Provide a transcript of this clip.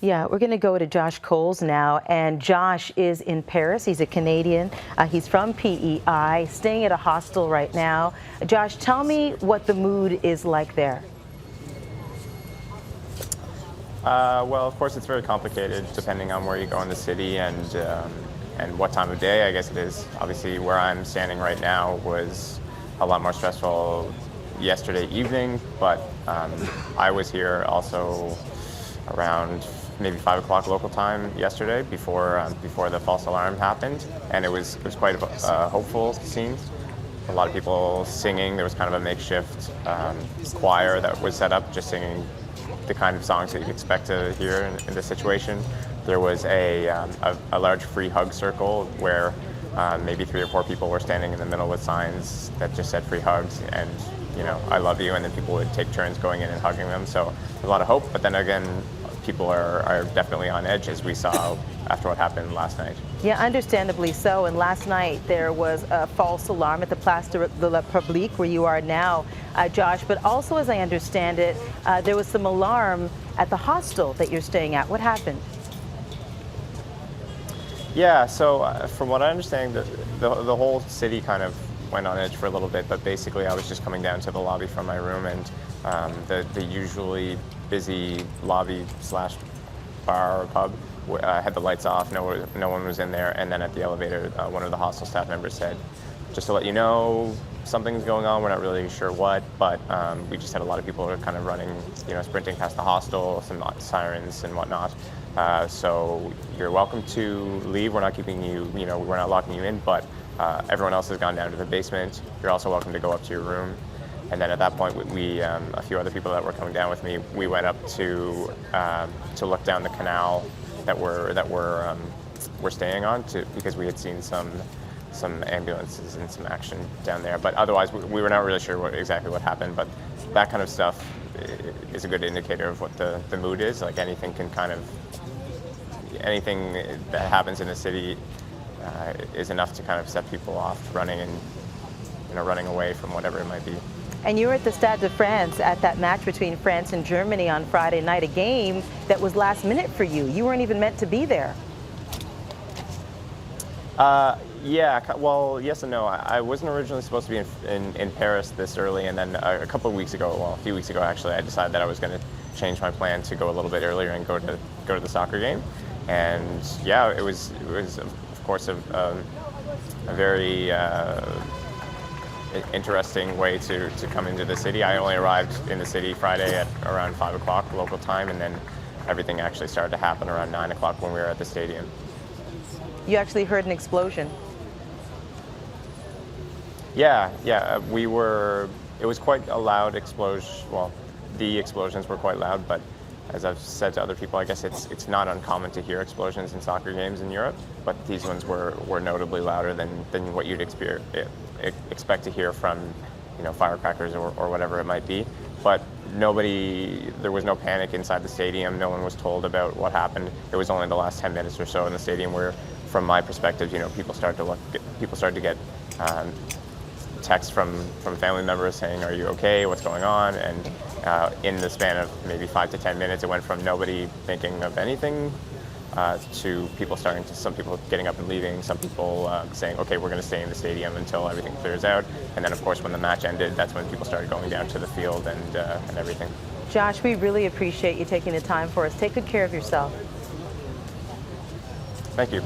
Yeah, we're going to go to Josh Coles now, and Josh is in Paris. He's a Canadian. He's from PEI, staying at a hostel right now. Josh, tell me what the mood is like there. Well, of course, it's very complicated depending on where you go in the city and what time of day. I guess it is. Obviously, where I'm standing right now was a lot more stressful yesterday evening, but I was here also around maybe 5 o'clock local time yesterday before the false alarm happened, and it was quite a hopeful scene. A lot of people singing. There was kind of a makeshift choir that was set up, just singing the kind of songs that you'd expect to hear in this situation. There was a large free hug circle where maybe 3 or 4 people were standing in the middle with signs that just said free hugs and, you know, I love you, and then people would take turns going in and hugging them. So a lot of hope, but then again, people are definitely on edge, as we saw after what happened last night. Yeah, understandably so. And last night there was a false alarm at the Place de la République, where you are now, Josh. But also, as I understand it, there was some alarm at the hostel that you're staying at. What happened? Yeah, so from what I understand, the whole city kind of went on edge for a little bit, but basically I was just coming down to the lobby from my room, and the usually busy lobby slash bar or pub had the lights off, no one was in there, and then at the elevator, one of the hostel staff members said, just to let you know, something's going on, we're not really sure what, but we just had a lot of people kind of running, sprinting past the hostel, some sirens and whatnot. So you're welcome to leave. We're not keeping you, we're not locking you in, but everyone else has gone down to the basement. You're also welcome to go up to your room. And then at that point, we a few other people that were coming down with me, we went up to look down the canal that we're staying on, because we had seen some ambulances and some action down there. But otherwise, we were not really sure exactly what happened. But that kind of stuff is a good indicator of what the mood is. Like anything that happens in the city is enough to kind of set people off running away from whatever it might be. And you were at the Stade de France at that match between France and Germany on Friday night, a game that was last minute for you. You weren't even meant to be there. Yeah, well, yes and no. I wasn't originally supposed to be in Paris this early, and then a few weeks ago actually, I decided that I was going to change my plan to go a little bit earlier and go to the soccer game. And yeah, it was of course a very interesting way to come into the city. I only arrived in the city Friday at around 5 o'clock local time, and then everything actually started to happen around 9 o'clock when we were at the stadium. You actually heard an explosion. Yeah, it was quite a loud explosion. Well, the explosions were quite loud, but as I've said to other people, I guess it's not uncommon to hear explosions in soccer games in Europe, but these ones were notably louder than what you'd expect to hear from, firecrackers or whatever it might be. But there was no panic inside the stadium. No one was told about what happened. It was only the last 10 minutes or so in the stadium where, from my perspective, people started to get texts from family members saying, "Are you okay? What's going on?" And in the span of maybe 5 to 10 minutes, it went from nobody thinking of anything to some people getting up and leaving, some people saying, "Okay, we're going to stay in the stadium until everything clears out." And then, of course, when the match ended, that's when people started going down to the field and everything. Josh, we really appreciate you taking the time for us. Take good care of yourself. Thank you.